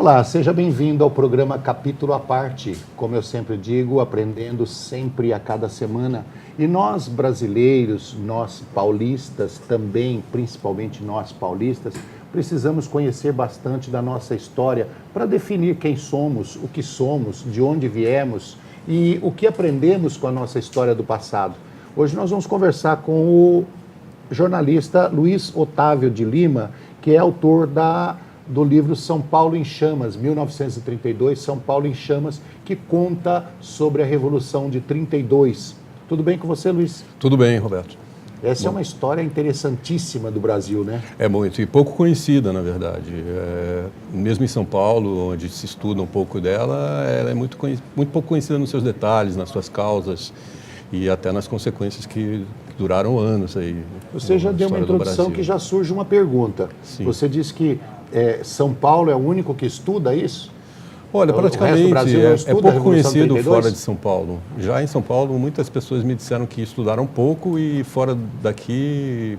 Olá, seja bem-vindo ao programa Capítulo à Parte. Como eu sempre digo, aprendendo sempre a cada semana. E nós brasileiros, nós paulistas também, principalmente nós paulistas, precisamos conhecer bastante da nossa história para definir quem somos, o que somos, de onde viemos e o que aprendemos com a nossa história do passado. Hoje nós vamos conversar com o jornalista Luiz Otávio de Lima, que é autor do livro São Paulo em Chamas, 1932, São Paulo em Chamas, que conta sobre a Revolução de 32. Tudo bem com você, Luiz? Tudo bem, Roberto. Essa é uma história interessantíssima do Brasil, né? É muito, e pouco conhecida, na verdade. Mesmo em São Paulo, onde se estuda um pouco dela, ela é muito pouco conhecida nos seus detalhes, nas suas causas e até nas consequências que duraram anos aí. Você já deu uma introdução que já surge uma pergunta. Sim. Você disse que São Paulo é o único que estuda isso? Olha, praticamente é pouco conhecido 32? fora de São Paulo. Já em São Paulo, muitas pessoas me disseram que estudaram pouco e fora daqui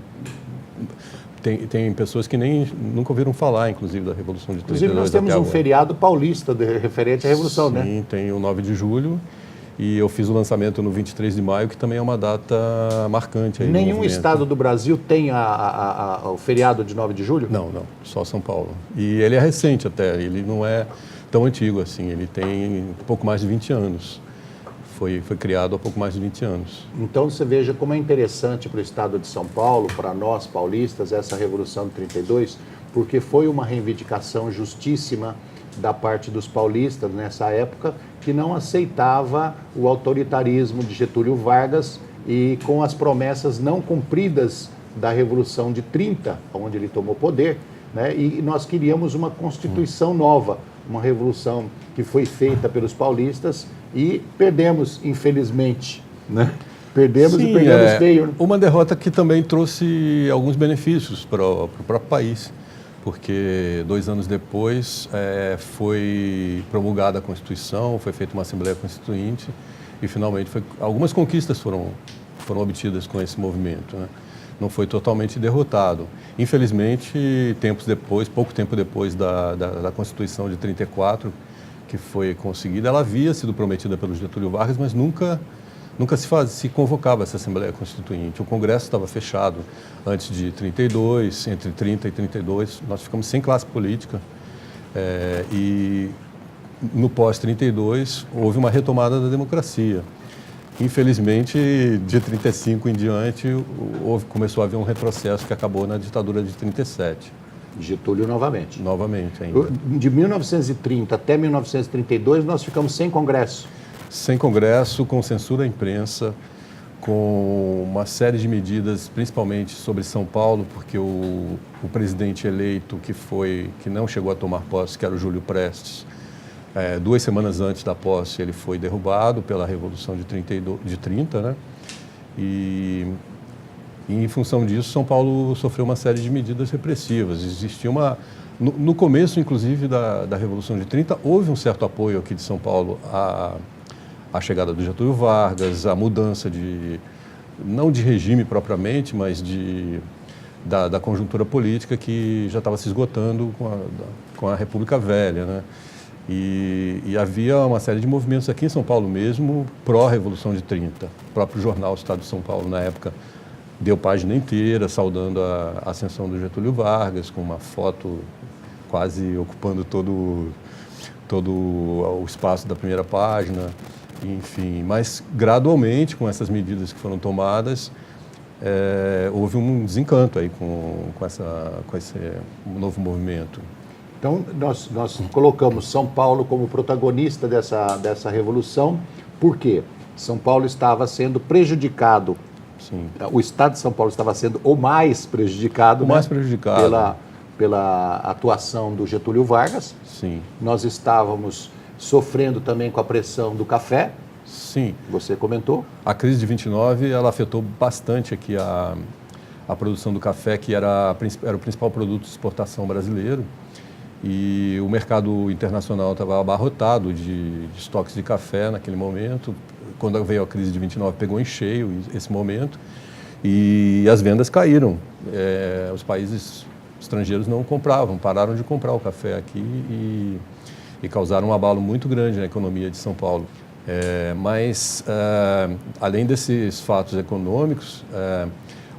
tem pessoas que nunca ouviram falar, inclusive, da Revolução de 32. Inclusive, nós temos um feriado paulista referente à Revolução, Sim, né? Sim, tem o 9 de julho e eu fiz o lançamento no 23 de maio, que também é uma data marcante. Aí Nenhum estado do Brasil tem o feriado de 9 de julho? Não, só São Paulo. E ele é recente até, ele não é tão antigo assim, ele tem pouco mais de 20 anos. Foi criado há pouco mais de 20 anos. Então você veja como é interessante para o estado de São Paulo, para nós paulistas, essa Revolução de 32, porque foi uma reivindicação justíssima da parte dos paulistas nessa época, que não aceitava o autoritarismo de Getúlio Vargas e com as promessas não cumpridas da Revolução de 30, onde ele tomou poder, né? E nós queríamos uma Constituição nova, uma revolução que foi feita pelos paulistas e perdemos, infelizmente, né? Perdemos. Sim, e perdemos feio. Né? Uma derrota que também trouxe alguns benefícios para o próprio país, porque 2 anos depois foi promulgada a Constituição, foi feita uma Assembleia Constituinte e finalmente algumas conquistas foram obtidas com esse movimento, né? Não foi totalmente derrotado. Infelizmente, pouco tempo depois da Constituição de 34, que foi conseguida, ela havia sido prometida pelo Getúlio Vargas, mas nunca se convocava essa Assembleia Constituinte. O Congresso estava fechado antes de 32, entre 30 e 32, nós ficamos sem classe política. E no pós-32 houve uma retomada da democracia. Infelizmente, de 35 em diante, começou a haver um retrocesso que acabou na ditadura de 37. Getúlio novamente. Novamente ainda. De 1930 até 1932, nós ficamos sem Congresso. Sem Congresso, com censura à imprensa, com uma série de medidas, principalmente sobre São Paulo, porque o presidente eleito que não chegou a tomar posse, que era o Júlio Prestes, 2 semanas antes da posse, ele foi derrubado pela Revolução de 30, né? E em função disso, São Paulo sofreu uma série de medidas repressivas. Existia no começo, inclusive, da Revolução de 30, houve um certo apoio aqui de São Paulo à chegada do Getúlio Vargas, à mudança não de regime propriamente, mas da conjuntura política que já estava se esgotando com a República Velha, né? E havia uma série de movimentos aqui em São Paulo mesmo, pró-Revolução de 30. O próprio jornal Estado de São Paulo, na época, deu página inteira saudando a ascensão do Getúlio Vargas, com uma foto quase ocupando todo o espaço da primeira página. Enfim, mas gradualmente, com essas medidas que foram tomadas, houve um desencanto aí com esse novo movimento. Então, nós colocamos São Paulo como protagonista dessa revolução, porque São Paulo estava sendo prejudicado. Sim. O estado de São Paulo estava sendo o mais prejudicado, pela atuação do Getúlio Vargas. Sim. Nós estávamos sofrendo também com a pressão do café. Sim. Você comentou. A crise de 29, ela afetou bastante aqui a produção do café, que era o principal produto de exportação brasileiro. E o mercado internacional estava abarrotado de estoques de café naquele momento. Quando veio a crise de 29, pegou em cheio esse momento e as vendas caíram. Os países estrangeiros não compravam, pararam de comprar o café aqui e causaram um abalo muito grande na economia de São Paulo. Mas, além desses fatos econômicos,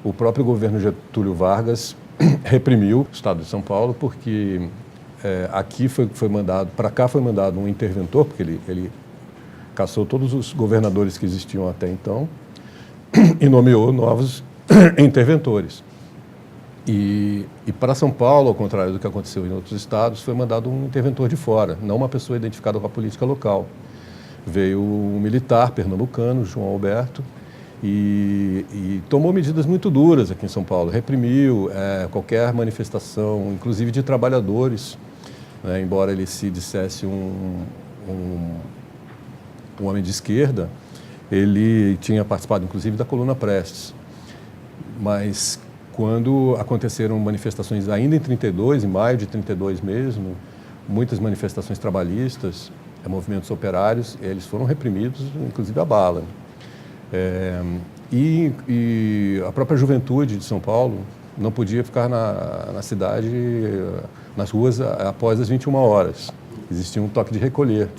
o próprio governo Getúlio Vargas reprimiu o Estado de São Paulo porque aqui foi mandado, para cá foi mandado um interventor, porque ele caçou todos os governadores que existiam até então e nomeou novos interventores. E para São Paulo, ao contrário do que aconteceu em outros estados, foi mandado um interventor de fora, não uma pessoa identificada com a política local. Veio um militar pernambucano, João Alberto, e tomou medidas muito duras aqui em São Paulo. Reprimiu qualquer manifestação, inclusive de trabalhadores, né, embora ele se dissesse um homem de esquerda, ele tinha participado, inclusive, da Coluna Prestes. Mas, quando aconteceram manifestações ainda em 32, em maio de 32 mesmo, muitas manifestações trabalhistas, movimentos operários, eles foram reprimidos, inclusive a bala. E a própria juventude de São Paulo não podia ficar na cidade, nas ruas, após as 21 horas. Existia um toque de recolher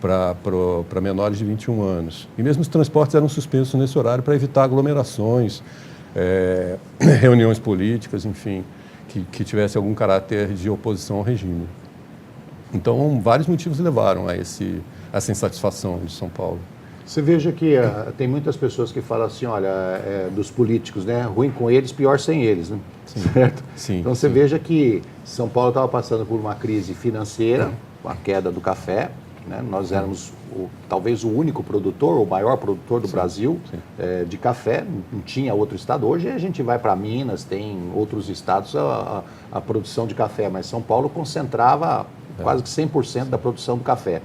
para menores de 21 anos. E mesmo os transportes eram suspensos nesse horário para evitar aglomerações, reuniões políticas, enfim, que tivesse algum caráter de oposição ao regime. Então, vários motivos levaram a essa insatisfação de São Paulo. Você veja que tem muitas pessoas que falam assim, olha, dos políticos, né? Ruim com eles, pior sem eles, né? Sim. Certo? Sim, então você veja que São Paulo estava passando por uma crise financeira, com a queda do café, né? Nós éramos talvez o único produtor, o maior produtor do Brasil de café, não tinha outro estado. Hoje a gente vai para Minas, tem outros estados a produção de café, mas São Paulo concentrava quase que 100% da produção do café.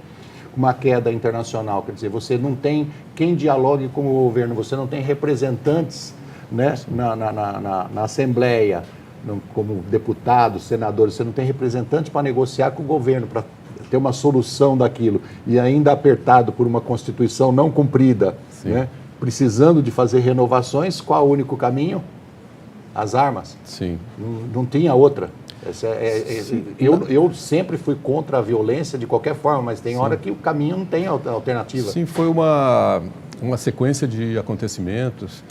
Uma queda internacional, quer dizer, você não tem quem dialogue com o governo, você não tem representantes, né, na Assembleia, como deputados, senadores, você não tem representantes para negociar com o governo, para ter uma solução daquilo, e ainda apertado por uma Constituição não cumprida, né, precisando de fazer renovações, qual o único caminho? As armas. Sim. Não tinha outra. Eu sempre fui contra a violência de qualquer forma, mas tem hora que o caminho não tem alternativa. Sim, foi uma sequência de acontecimentos,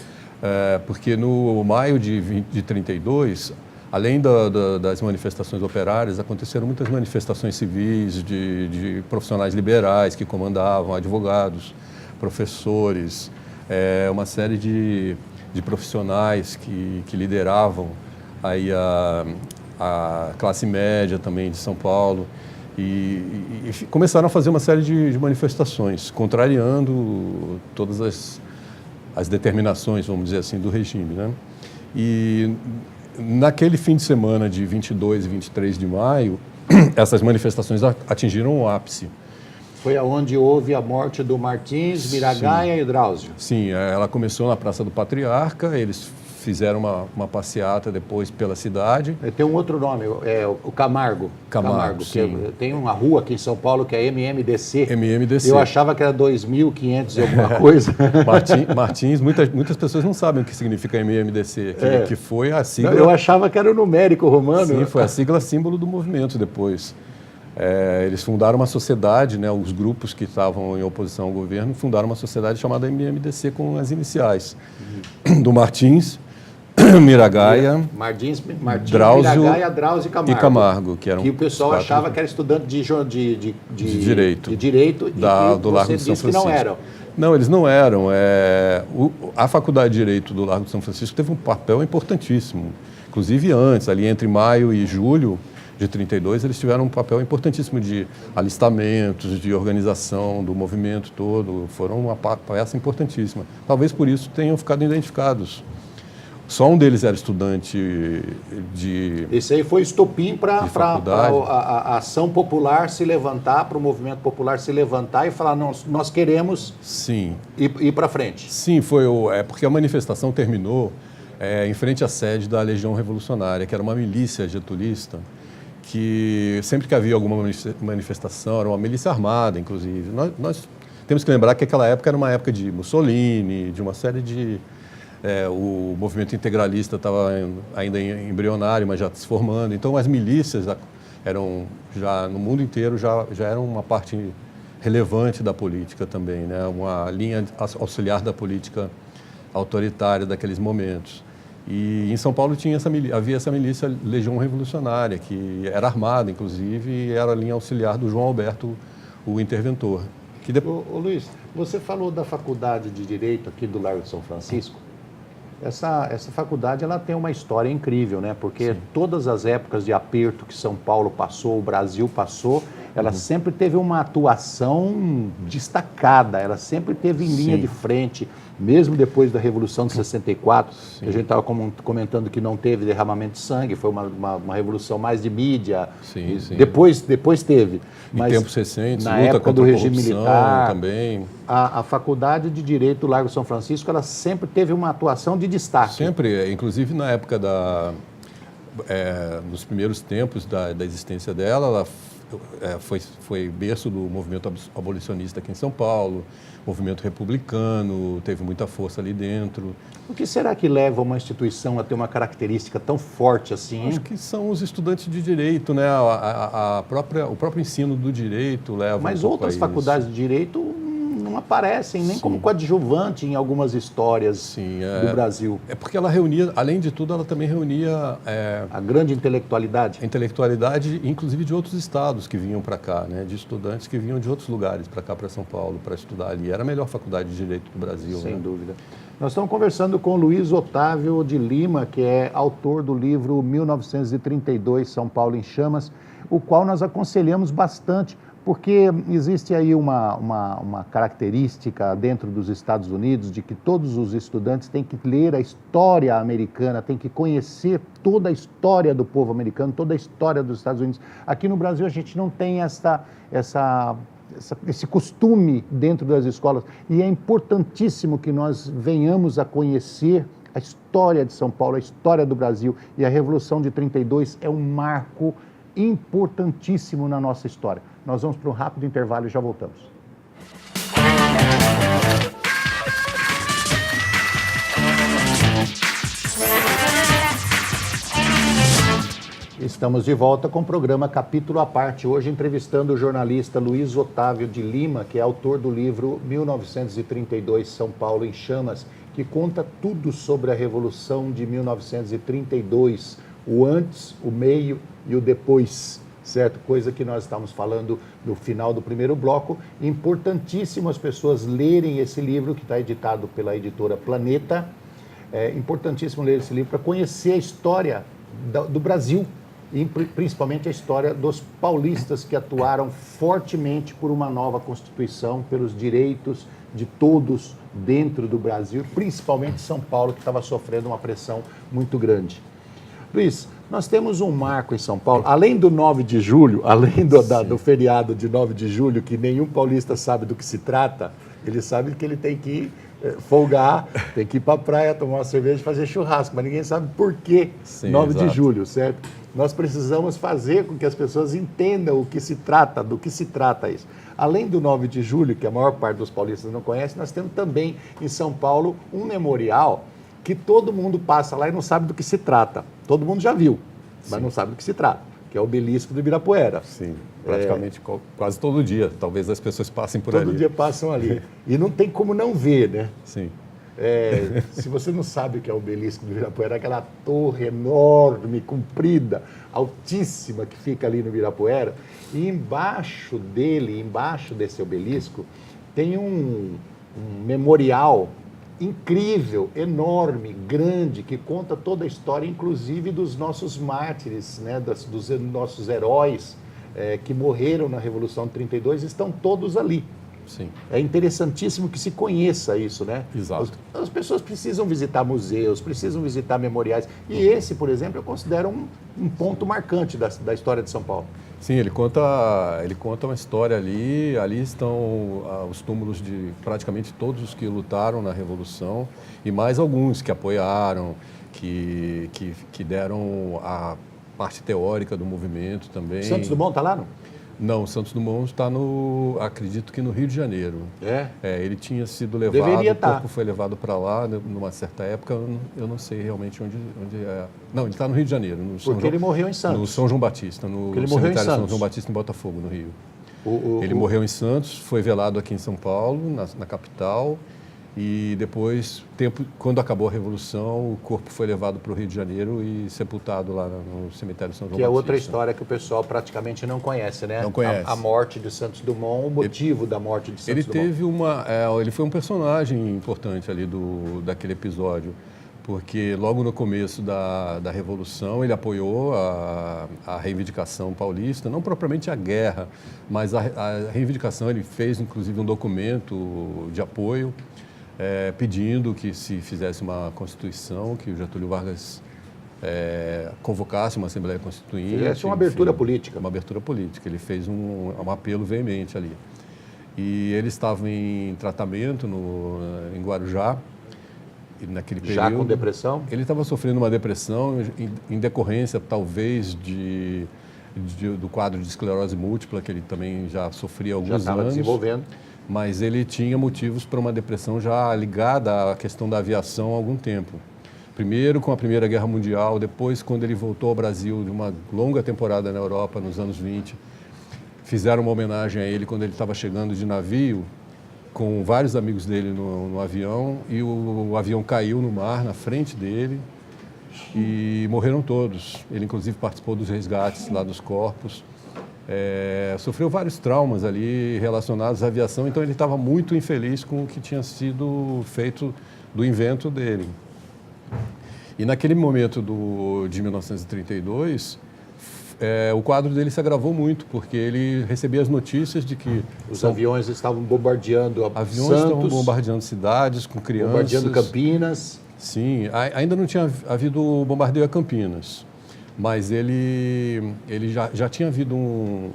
porque no maio de 32, além das manifestações operárias, aconteceram muitas manifestações civis de profissionais liberais que comandavam, advogados, professores, uma série de profissionais que lideravam aí a classe média também de São Paulo e começaram a fazer uma série de manifestações, contrariando todas as determinações, vamos dizer assim, do regime, né? E naquele fim de semana de 22 e 23 de maio, essas manifestações atingiram o ápice. Foi aonde houve a morte do Martins, Miragaia e Drauzio. Sim, ela começou na Praça do Patriarca, eles fizeram uma passeata depois pela cidade. Tem um outro nome, o Camargo. Camargo, sim. Tem uma rua aqui em São Paulo que é MMDC. MMDC. Eu achava que era 2.500 e alguma coisa. Martins, muitas pessoas não sabem o que significa MMDC, que foi a sigla... Eu achava que era o numérico romano. Sim, foi a sigla símbolo do movimento depois. Eles fundaram uma sociedade, né, os grupos que estavam em oposição ao governo fundaram uma sociedade chamada MMDC com as iniciais do Martins, Miragaia, Drauzio, Miragaia, Drauzio e Camargo, que eram que o pessoal achava que era estudante de direito do Largo de São Francisco. Que não eram. Não, eles não eram. A Faculdade de Direito do Largo de São Francisco teve um papel importantíssimo. Inclusive antes, ali entre maio e julho de 32, eles tiveram um papel importantíssimo de alistamentos, de organização do movimento todo. Foram uma peça importantíssima. Talvez por isso tenham ficado identificados. Só um deles era estudante de... Esse aí foi estopim para a ação popular se levantar, para o movimento popular se levantar e falar, nós queremos ir para frente. Sim, porque a manifestação terminou em frente à sede da Legião Revolucionária, que era uma milícia getulista, que sempre que havia alguma manifestação, era uma milícia armada, inclusive. Nós temos que lembrar que aquela época era uma época de Mussolini, de uma série de... o movimento integralista estava ainda embrionário, mas já se formando. Então, as milícias já no mundo inteiro já eram uma parte relevante da política também, né? Uma linha auxiliar da política autoritária daqueles momentos. E em São Paulo havia essa milícia Legião Revolucionária, que era armada, inclusive, e era a linha auxiliar do João Alberto, o interventor. Ô Luiz, você falou da faculdade de Direito aqui do Largo de São Francisco. Essa faculdade ela tem uma história incrível, né? Porque todas as épocas de aperto que São Paulo passou, o Brasil passou, ela sempre teve uma atuação destacada, ela sempre teve em linha de frente, mesmo depois da Revolução de 64, que a gente estava comentando que não teve derramamento de sangue, foi uma revolução mais de mídia. Sim. Depois teve. Mas, em tempos recentes, na luta época contra do a regime militar também. A Faculdade de Direito do Largo São Francisco, ela sempre teve uma atuação de destaque. Sempre, inclusive na época nos primeiros tempos da existência dela, ela foi berço do movimento abolicionista aqui em São Paulo, movimento republicano, teve muita força ali dentro. O que será que leva uma instituição a ter uma característica tão forte assim, hein? Acho que são os estudantes de direito, né? O próprio ensino do direito leva. Mas outras faculdades de direito não aparecem nem como coadjuvante em algumas histórias do Brasil. É porque ela reunia, além de tudo, ela também reunia a grande intelectualidade. A intelectualidade, inclusive de outros estados que vinham para cá, né? De estudantes que vinham de outros lugares para cá, para São Paulo, para estudar ali. Era a melhor faculdade de direito do Brasil. Sem dúvida. Nós estamos conversando com Luiz Otávio de Lima, que é autor do livro 1932, São Paulo em Chamas, o qual nós aconselhamos bastante, porque existe aí uma característica dentro dos Estados Unidos de que todos os estudantes têm que ler a história americana, têm que conhecer toda a história do povo americano, toda a história dos Estados Unidos. Aqui no Brasil a gente não tem esse costume dentro das escolas, e é importantíssimo que nós venhamos a conhecer a história de São Paulo, a história do Brasil, e a Revolução de 32 é um marco importantíssimo na nossa história. Nós vamos para um rápido intervalo e já voltamos. Estamos de volta com o programa Capítulo à Parte, hoje entrevistando o jornalista Luiz Otávio de Lima, que é autor do livro 1932, São Paulo em Chamas, que conta tudo sobre a Revolução de 1932, o antes, o meio e o depois, certo? Coisa que nós estamos falando no final do primeiro bloco. Importantíssimo as pessoas lerem esse livro, que está editado pela editora Planeta. É importantíssimo ler esse livro para conhecer a história do Brasil, e principalmente a história dos paulistas que atuaram fortemente por uma nova Constituição, pelos direitos de todos dentro do Brasil, principalmente São Paulo, que estava sofrendo uma pressão muito grande. Luiz, nós temos um marco em São Paulo, além do 9 de julho, além do feriado de 9 de julho, que nenhum paulista sabe do que se trata, ele sabe que ele tem que folgar, tem que ir para a praia, tomar uma cerveja e fazer churrasco, mas ninguém sabe por que 9 de julho, certo? Nós precisamos fazer com que as pessoas entendam o que se trata, do que se trata isso. Além do 9 de julho, que a maior parte dos paulistas não conhece, nós temos também em São Paulo um memorial que todo mundo passa lá e não sabe do que se trata. Todo mundo já viu, mas não sabe do que se trata, que é o Obelisco do Ibirapuera. Sim, praticamente quase todo dia. Talvez as pessoas passem por ali. Todo dia passam ali. E não tem como não ver, né? Sim. Se você não sabe o que é o Obelisco do Ibirapuera, é aquela torre enorme, comprida, altíssima, que fica ali no Ibirapuera. E embaixo dele, embaixo desse obelisco, tem um memorial incrível, enorme, grande, que conta toda a história, inclusive dos nossos mártires, né, dos nossos heróis que morreram na Revolução de 32, estão todos ali. Sim. É interessantíssimo que se conheça isso, né? Exato. As pessoas precisam visitar museus, precisam visitar memoriais. E esse, por exemplo, eu considero um ponto marcante da história de São Paulo. Sim, ele conta uma história ali. Ali estão os túmulos de praticamente todos os que lutaram na Revolução e mais alguns que apoiaram, que deram a parte teórica do movimento também. Santos Dumont está lá, não? Não, o Santos Dumont está acredito que no Rio de Janeiro. Ele tinha sido levado, Deveria o corpo foi levado para lá numa certa época, eu não sei realmente onde é. Não, ele está no Rio de Janeiro. Porque ele morreu em Santos. No São João Batista, no ele morreu cemitério em Santos. São João Batista, em Botafogo, no Rio. Ele morreu em Santos, foi velado aqui em São Paulo, na capital, e depois, quando acabou a Revolução, o corpo foi levado para o Rio de Janeiro e sepultado lá no cemitério São João Batista. Que é outra história que o pessoal praticamente não conhece, né? Não conhece. A morte de Santos Dumont, o motivo da morte de Santos Dumont. Ele foi um personagem importante ali daquele episódio, porque logo no começo da Revolução ele apoiou a reivindicação paulista, não propriamente a guerra, mas a reivindicação. Ele fez inclusive um documento de apoio, pedindo que se fizesse uma Constituição, que o Getúlio Vargas convocasse uma Assembleia Constituinte. Fizesse uma abertura política. Uma abertura política. Ele fez um apelo veemente ali. E ele estava em tratamento em Guarujá, naquele período. Já com depressão? Ele estava sofrendo uma depressão em decorrência, talvez, do quadro de esclerose múltipla, que ele também já sofria há alguns anos. Já estava desenvolvendo. Mas ele tinha motivos para uma depressão já ligada à questão da aviação há algum tempo. Primeiro com a Primeira Guerra Mundial, depois quando ele voltou ao Brasil de uma longa temporada na Europa, nos anos 20. Fizeram uma homenagem a ele quando ele estava chegando de navio, com vários amigos dele no avião, e o avião caiu no mar, na frente dele, e morreram todos. Ele, inclusive, participou dos resgates lá dos corpos. Sofreu vários traumas ali relacionados à aviação, então ele estava muito infeliz com o que tinha sido feito do invento dele. E naquele momento de 1932, o quadro dele se agravou muito, porque ele recebia as notícias de que os aviões estavam bombardeando Santos, estavam bombardeando cidades com crianças. Bombardeando Campinas. Sim, ainda não tinha havido bombardeio a Campinas, mas ele já tinha havido um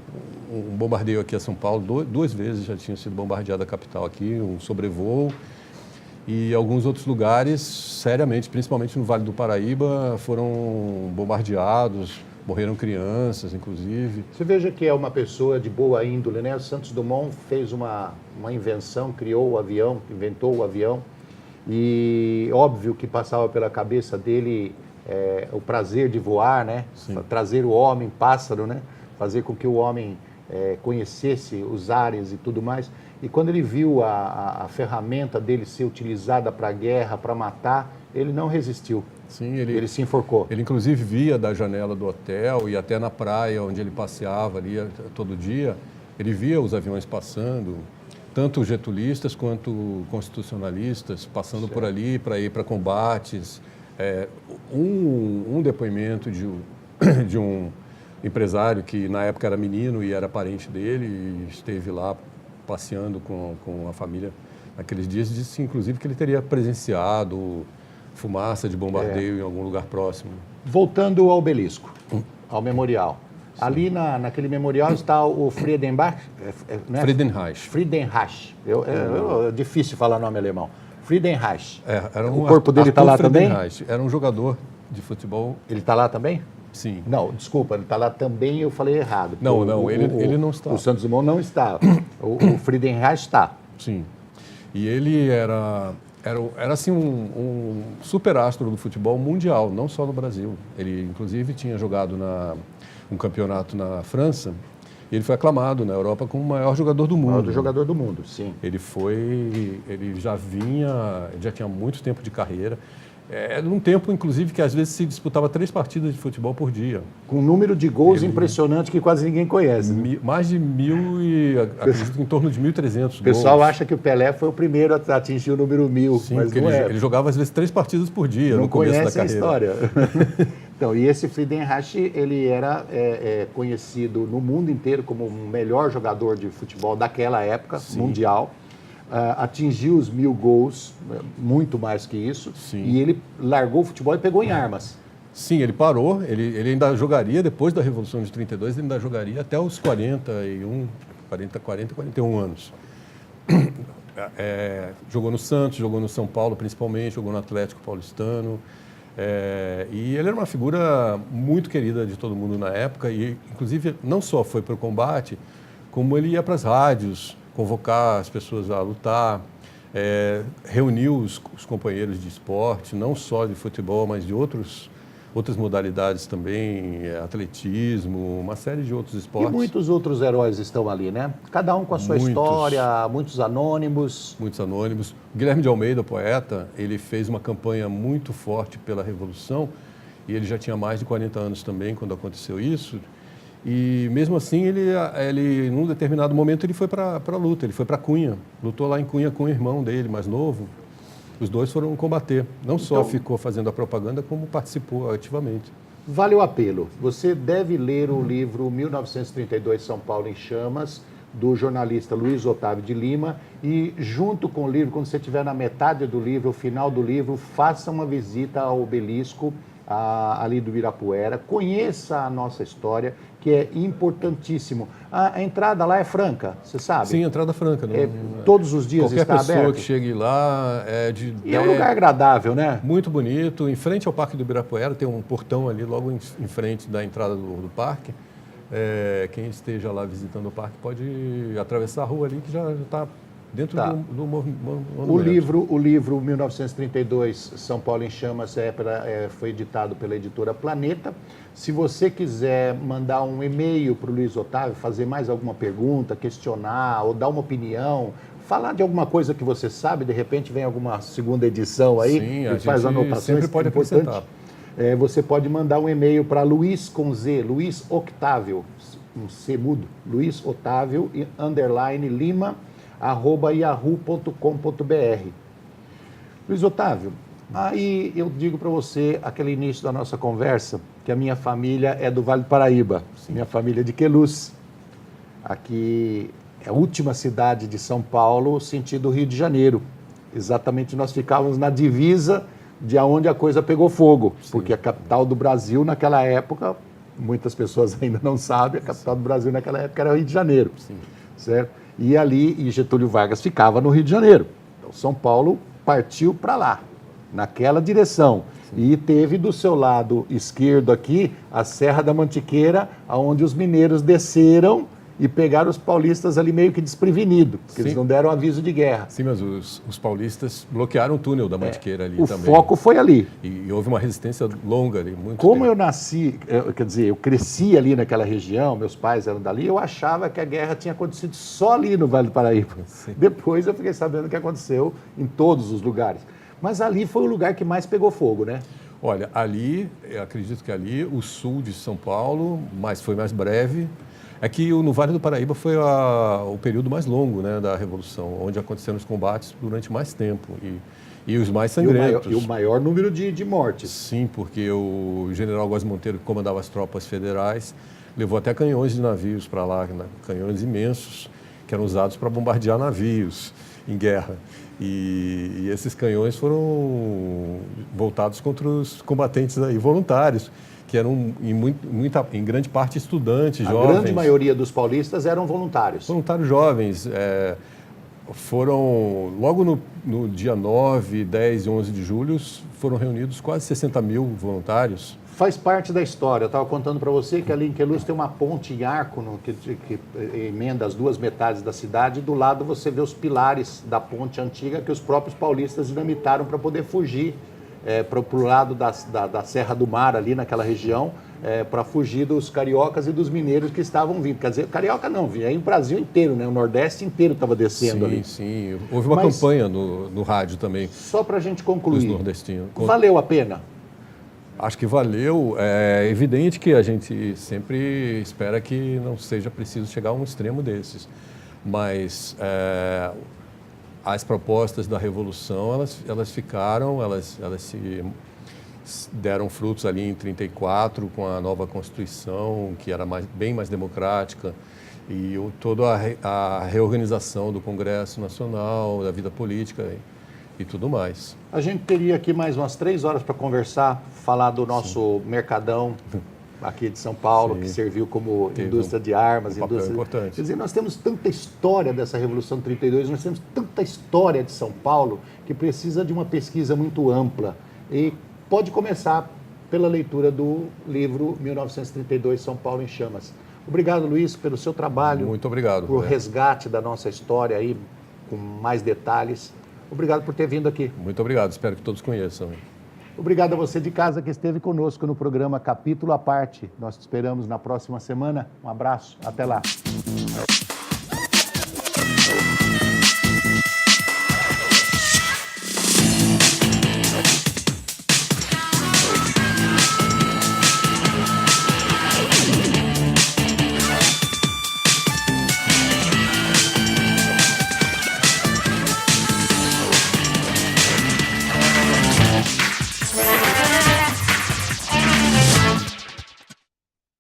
bombardeio aqui a São Paulo, duas vezes já tinha sido bombardeada a capital aqui, um sobrevoo, e alguns outros lugares, seriamente, principalmente no Vale do Paraíba, foram bombardeados, morreram crianças, inclusive. Você veja que é uma pessoa de boa índole, né? O Santos Dumont fez uma invenção, criou o avião, inventou o avião, e óbvio que passava pela cabeça dele o prazer de voar, né? Sim. Trazer o homem pássaro, né? Fazer com que o homem conhecesse os ares e tudo mais. E quando ele viu a ferramenta dele ser utilizada para a guerra, para matar, ele não resistiu. Sim, ele se enforcou. Ele, inclusive, via da janela do hotel e até na praia, onde ele passeava ali todo dia, ele via os aviões passando, tanto getulistas quanto constitucionalistas, passando por ali para ir para combates. Um depoimento de um empresário que, na época, era menino e era parente dele, e esteve lá passeando com a família naqueles dias, disse, inclusive, que ele teria presenciado fumaça de bombardeio em algum lugar próximo. Voltando ao obelisco, ao memorial. Sim. Ali naquele memorial está o Friedenbach, né? Friedenreich. Friedenreich. É difícil falar nome alemão. Friedenreich. O corpo dele está lá também? Era um jogador de futebol. Ele está lá também? Sim. Não, desculpa, ele está lá também, eu falei errado. Não, ele não está. O Santos Dumont não está. O Friedenreich está. Sim. E ele era assim um superastro do futebol mundial, não só no Brasil. Ele, inclusive, tinha jogado um campeonato na França e ele foi aclamado na Europa como o maior jogador do mundo. O maior jogador do mundo, sim. Ele já tinha muito tempo de carreira. Num tempo, inclusive, que às vezes se disputava 3 partidas de futebol por dia. Com um número de gols impressionante que quase ninguém conhece. Mais de 1.000 e acredito em torno de 1.300 gols. O pessoal acha que o Pelé foi o primeiro a atingir o número 1.000, sim, mas não é. Ele jogava às vezes 3 partidas por dia não no começo da carreira. Não conhece a história. Então, e esse Friedenreich, ele era conhecido no mundo inteiro como o melhor jogador de futebol daquela época, sim, mundial. Atingiu os 1.000 gols, muito mais que isso, sim, e ele largou o futebol e pegou em armas. Sim, ele parou, ele ainda jogaria, depois da Revolução de 32, ele ainda jogaria até os 41 anos. Jogou no Santos, jogou no São Paulo principalmente, jogou no Atlético Paulistano, E ele era uma figura muito querida de todo mundo na época e, inclusive, não só foi para o combate, como ele ia para as rádios convocar as pessoas a lutar, reuniu os companheiros de esporte, não só de futebol, mas de outras modalidades também, atletismo, uma série de outros esportes. E muitos outros heróis estão ali, né? Cada um com a sua história, muitos anônimos. Muitos anônimos. Guilherme de Almeida, poeta, ele fez uma campanha muito forte pela Revolução e ele já tinha mais de 40 anos também quando aconteceu isso. E mesmo assim, ele num determinado momento, ele foi para a luta, ele foi para Cunha, lutou lá em Cunha com o irmão dele, mais novo. Os dois foram combater. Não só ficou fazendo a propaganda, como participou ativamente. Vale o apelo. Você deve ler o livro 1932, São Paulo em Chamas, do jornalista Luiz Otávio de Lima. E junto com o livro, quando você estiver na metade do livro, o final do livro, faça uma visita ao obelisco ali do Ibirapuera. Conheça a nossa história, que é importantíssimo. A entrada lá é franca, você sabe? Sim, entrada franca. Todos os dias está aberto? Qualquer pessoa que chegue lá E é um lugar agradável, né? Muito bonito. Em frente ao Parque do Ibirapuera, tem um portão ali logo em frente da entrada do parque. Quem esteja lá visitando o parque pode atravessar a rua ali, que já está dentro do monumento. O livro 1932, São Paulo em Chamas, foi editado pela editora Planeta. Se você quiser mandar um e-mail para o Luiz Otávio, fazer mais alguma pergunta, questionar ou dar uma opinião, falar de alguma coisa que você sabe, de repente vem alguma segunda edição aí, sim, e faz anotações. Sempre pode acrescentar. Você pode mandar um e-mail para Luiz com Z, Luiz Octávio, um C mudo, Luiz Otávio, _Lima, @yahoo.com.br. Luiz Otávio, aí eu digo para você, aquele início da nossa conversa, que a minha família é do Vale do Paraíba, minha família é de Queluz. Aqui é a última cidade de São Paulo, sentido Rio de Janeiro. Exatamente, nós ficávamos na divisa de onde a coisa pegou fogo, porque a capital do Brasil naquela época, muitas pessoas ainda não sabem, a capital do Brasil naquela época era o Rio de Janeiro, certo? E Getúlio Vargas ficava no Rio de Janeiro. Então, São Paulo partiu para lá, naquela direção. E teve do seu lado esquerdo aqui a Serra da Mantiqueira, onde os mineiros desceram e pegaram os paulistas ali meio que desprevenidos, porque eles não deram aviso de guerra. Sim, mas os paulistas bloquearam o túnel da Mantiqueira ali também. O foco foi ali. E houve uma resistência longa ali, muito Como tempo. eu nasci, eu cresci ali naquela região, meus pais eram dali, eu achava que a guerra tinha acontecido só ali no Vale do Paraíba. Sim. Depois eu fiquei sabendo que aconteceu em todos os lugares. Mas ali foi o lugar que mais pegou fogo, né? Olha, ali, eu acredito que ali, o sul de São Paulo, foi mais breve. É que no Vale do Paraíba foi o período mais longo, né, da Revolução, onde aconteceram os combates durante mais tempo e os mais sangrentos. E o maior número de mortes. Sim, porque o general Góes Monteiro, que comandava as tropas federais, levou até canhões de navios para lá, canhões imensos, que eram usados para bombardear navios em guerra. E esses canhões foram voltados contra os combatentes aí, voluntários, que eram em grande parte estudantes, jovens. A grande maioria dos paulistas eram voluntários. Voluntários jovens. Foram, logo no dia 9, 10 e 11 de julho, foram reunidos quase 60 mil voluntários. Faz parte da história. Eu estava contando para você que ali em Queluz tem uma ponte em arco que emenda as duas metades da cidade. E do lado você vê os pilares da ponte antiga que os próprios paulistas dinamitaram para poder fugir para o lado da Serra do Mar, ali naquela região, para fugir dos cariocas e dos mineiros que estavam vindo. Quer dizer, carioca não, vinha aí o Brasil inteiro, né? O Nordeste inteiro estava descendo ali. Sim, houve uma campanha no rádio também. Só para a gente concluir, dos nordestinos. Valeu a pena? Acho que valeu. É evidente que a gente sempre espera que não seja preciso chegar a um extremo desses. Mas as propostas da Revolução, elas se deram frutos ali em 34, com a nova Constituição, que era bem mais democrática, e toda a reorganização do Congresso Nacional, da vida política e tudo mais. A gente teria aqui mais umas 3 horas para conversar, falar do nosso mercadão aqui de São Paulo, que serviu como indústria de armas. Indústria importante. Quer dizer, nós temos tanta história dessa Revolução de 32, nós temos tanta história de São Paulo, que precisa de uma pesquisa muito ampla. E pode começar pela leitura do livro 1932, São Paulo em Chamas. Obrigado, Luiz, pelo seu trabalho. Muito obrigado. Por resgate da nossa história aí, com mais detalhes. Obrigado por ter vindo aqui. Muito obrigado, espero que todos conheçam. Obrigado a você de casa que esteve conosco no programa Capítulo à Parte. Nós te esperamos na próxima semana. Um abraço, até lá.